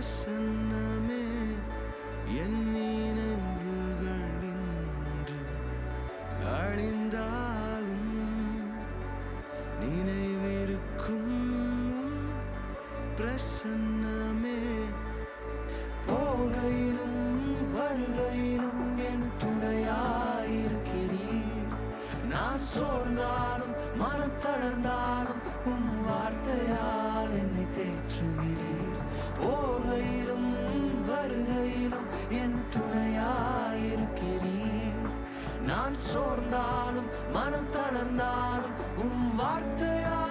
பிரசன்னமே என் நினைவுகள் இன்று அழிந்தாலும் நினைவிருக்கும் பிரசன்னமே போகையிலும் வருகையிலும் என் துணையாயிருக்கிறீர். நான் சோர்ந்தாலும் மனம் தளர்ந்தாலும் வார்த்தையால் என்னை தேற்றுகிறீர். போகையிலும் வருகையிலும் என் துணையாயிருக்கிறீர். நான் சோர்ந்தாலும் மனம் தளர்ந்தாலும் வார்த்தையால்